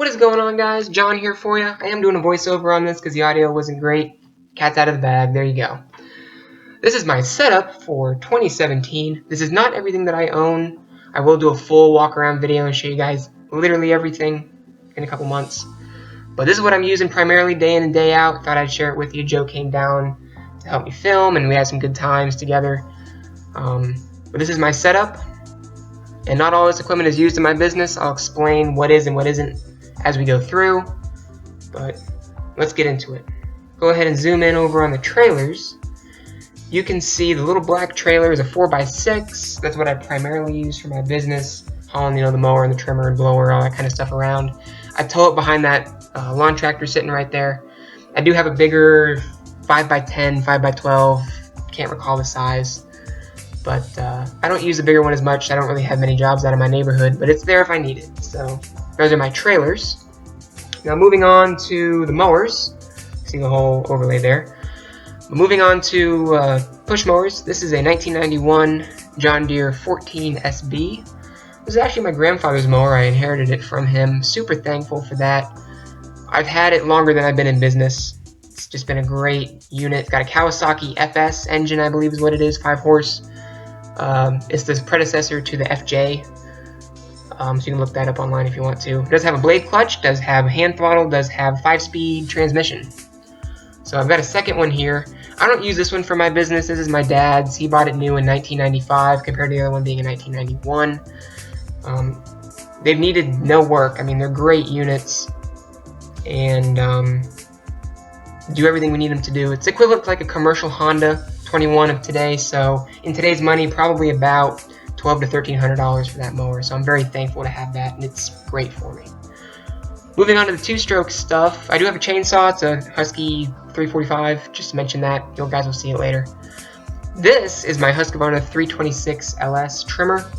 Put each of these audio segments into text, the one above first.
What is going on, guys? John here for you. I am doing a voiceover on this because the audio wasn't great. Cat's out of the bag. There you go. This is my setup for 2017. This is not everything that I own. I will do a full walk around video and show you guys literally everything in a couple months. But this is what I'm using primarily day in and day out. Thought I'd share it with you. Joe came down to help me film and we had some good times together. But this is my setup. And not all this equipment is used in my business. I'll explain what is and what isn't as we go through, but let's get into it. Go ahead and zoom in over on the trailers. You can see the little black trailer is a 4x6. That's what I primarily use for my business, hauling the mower and the trimmer and blower, all that kind of stuff around. I tow it behind that lawn tractor sitting right there. I do have a bigger 5x10, 5x12, can't recall the size, but I don't use the bigger one as much. I don't really have many jobs out of my neighborhood, but it's there if I need it. So those are my trailers. Now moving on to the mowers. See the whole overlay there. Moving on to push mowers. This is a 1991 John Deere 14 SB. This is actually my grandfather's mower. I inherited it from him. Super thankful for that. I've had it longer than I've been in business. It's just been a great unit. It's got a Kawasaki FS engine, I believe is what it is, 5 horse. It's the predecessor to the FJ. So you can look that up online if you want to. It does have a blade clutch, does have hand throttle, does have 5-speed transmission. So I've got a second one here. I don't use this one for my business. This is my dad's. He bought it new in 1995 compared to the other one being in 1991. They've needed no work. I mean, they're great units and do everything we need them to do. It's equivalent to like a commercial Honda 21 of today. So in today's money, probably about $1,200 to $1,300 for that mower, so I'm very thankful to have that, and it's great for me. Moving on to the two-stroke stuff, I do have a chainsaw. It's a Husky 345, just to mention that. You guys will see it later. This is my Husqvarna 326 LS trimmer.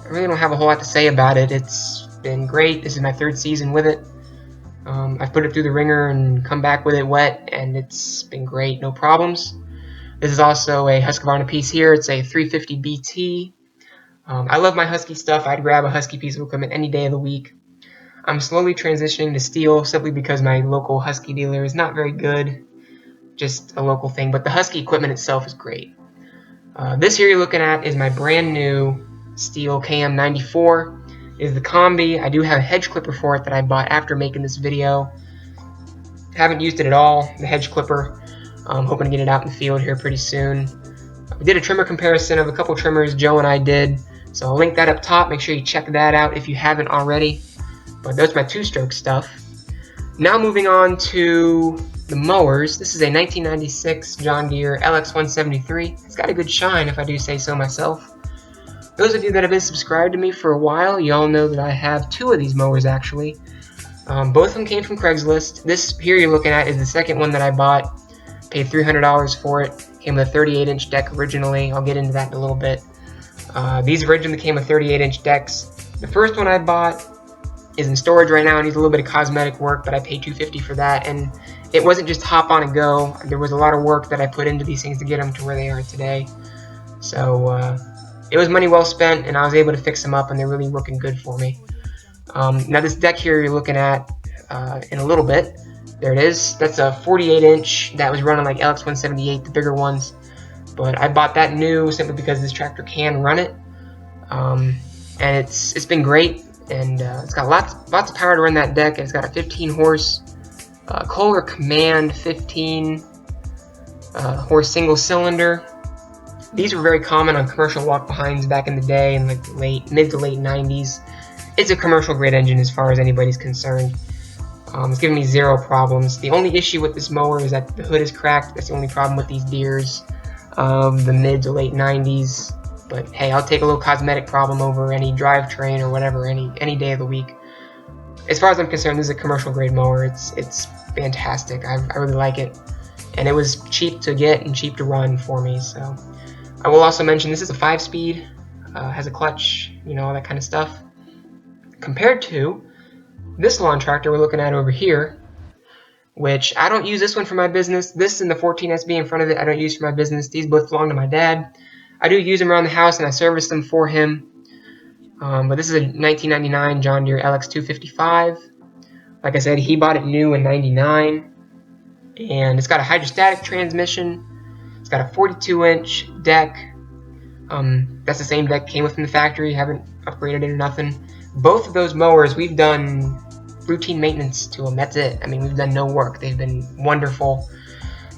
I really don't have a whole lot to say about it. It's been great. This is my 3rd season with it. I've put it through the ringer and come back with it wet, and it's been great, no problems. This is also a Husqvarna piece here. It's a 350 BT. I love my Husky stuff. I'd grab a Husky piece of equipment any day of the week. I'm slowly transitioning to steel simply because my local Husky dealer is not very good. Just a local thing, but the Husky equipment itself is great. This here you're looking at is my brand new steel KM94. It is the Combi. I do have a hedge clipper for it that I bought after making this video. Haven't used it at all, the hedge clipper. I'm hoping to get it out in the field here pretty soon. We did a trimmer comparison of a couple trimmers Joe and I did. So I'll link that up top. Make sure you check that out if you haven't already. But that's my two-stroke stuff. Now moving on to the mowers. This is a 1996 John Deere LX173. It's got a good shine if I do say so myself. Those of you that have been subscribed to me for a while, you all know that I have 2 of these mowers actually. Both of them came from Craigslist. This here you're looking at is the second one that I bought. Paid $300 for it. Came with a 38-inch deck originally. I'll get into that in a little bit. These originally came with 38-inch decks. The first one I bought is in storage right now. It needs a little bit of cosmetic work, but I paid $250 for that. And it wasn't just hop on and go. There was a lot of work that I put into these things to get them to where they are today. So it was money well spent, and I was able to fix them up, and they're really working good for me. Now this deck here you're looking at in a little bit. There it is. That's a 48-inch that was running like LX178, the bigger ones. But I bought that new simply because this tractor can run it, and it's been great. And it's got lots of power to run that deck. And it's got a 15 horse Kohler Command 15 horse single cylinder. These were very common on commercial walk-behinds back in the day in like the mid to late 90s. It's a commercial grade engine as far as anybody's concerned. It's giving me 0 problems. The only issue with this mower is that the hood is cracked. That's the only problem with these Deeres of the mid to late 90s. But hey, I'll take a little cosmetic problem over any drivetrain or whatever any day of the week. As far as I'm concerned, this is a commercial grade mower. It's fantastic. I really like it. And it was cheap to get and cheap to run for me. So I will also mention this is a 5-speed, has a clutch, all that kind of stuff. Compared to this lawn tractor we're looking at over here, which I don't use this one for my business. This and the 14 SB in front of it I don't use for my business. These both belong to my dad. I do use them around the house and I service them for him. But this is a 1999 John Deere LX255. Like I said, he bought it new in '99, and it's got a hydrostatic transmission. It's got a 42-inch deck. That's the same deck came with from the factory. Haven't upgraded it or nothing. Both of those mowers, we've done routine maintenance to them. That's it. I mean, we've done no work. They've been wonderful.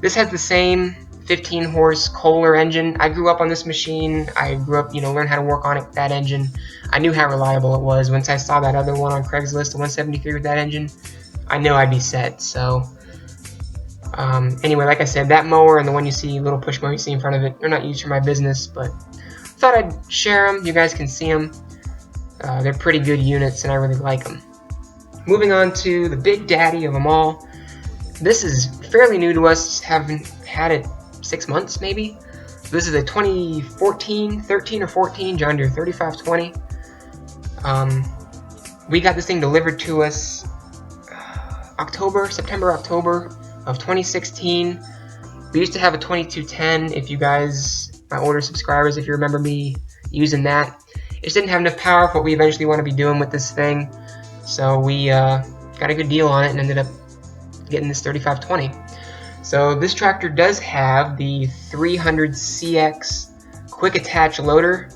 This has the same 15-horse Kohler engine. I grew up on this machine. I grew up, learned how to work on it with that engine. I knew how reliable it was. Once I saw that other one on Craigslist, the 173 with that engine, I knew I'd be set. So, anyway, like I said, that mower and the one you see, little push mower you see in front of it, they're not used for my business, but thought I'd share them. You guys can see them. They're pretty good units, and I really like them. Moving on to the big daddy of them all. This is fairly new to us. Haven't had it 6 months, maybe. This is a 2014, 13 or 14 John Deere 3520. We got this thing delivered to us September, October of 2016. We used to have a 2210. If you guys, my older subscribers, if you remember me using that, it just didn't have enough power for what we eventually want to be doing with this thing. So we got a good deal on it and ended up getting this 3520. So this tractor does have the 300CX quick attach loader,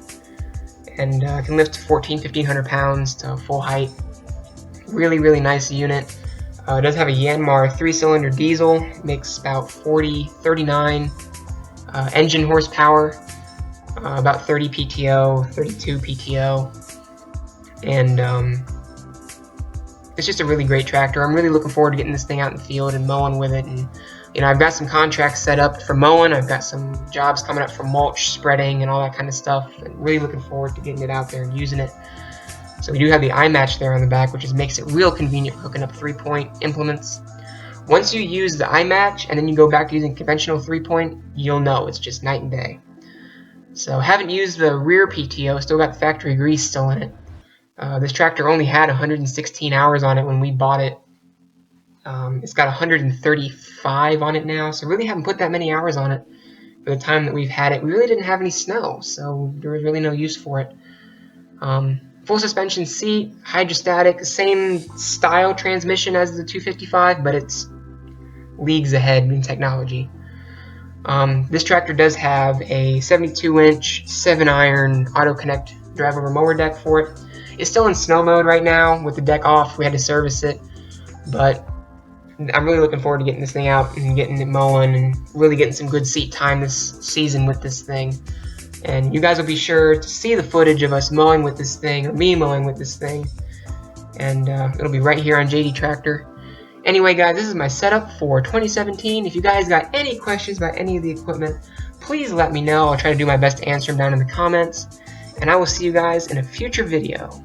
and can lift 1,500 pounds to full height. Really, really nice unit. It does have a Yanmar 3-cylinder diesel, makes about 39 engine horsepower, about 30 PTO, 32 PTO, and it's just a really great tractor. I'm really looking forward to getting this thing out in the field and mowing with it. And I've got some contracts set up for mowing. I've got some jobs coming up for mulch, spreading, and all that kind of stuff. And really looking forward to getting it out there and using it. So we do have the iMatch there on the back, which makes it real convenient for hooking up 3-point implements. Once you use the iMatch and then you go back to using conventional 3-point, you'll know it's just night and day. So haven't used the rear PTO, still got the factory grease still in it. This tractor only had 116 hours on it when we bought it. It's got 135 on it now, so really haven't put that many hours on it for the time that we've had it. We really didn't have any snow, so there was really no use for it. Full suspension seat, hydrostatic, same style transmission as the 255, but it's leagues ahead in technology. This tractor does have a 72-inch 7-iron auto-connect drive-over mower deck for it. It's still in snow mode right now with the deck off. We had to service it, but I'm really looking forward to getting this thing out and getting it mowing and really getting some good seat time this season with this thing. And you guys will be sure to see the footage of us mowing with this thing, or me mowing with this thing, and it'll be right here on JD Tractor. Anyway, guys, this is my setup for 2017. If you guys got any questions about any of the equipment, please let me know. I'll try to do my best to answer them down in the comments. And I will see you guys in a future video.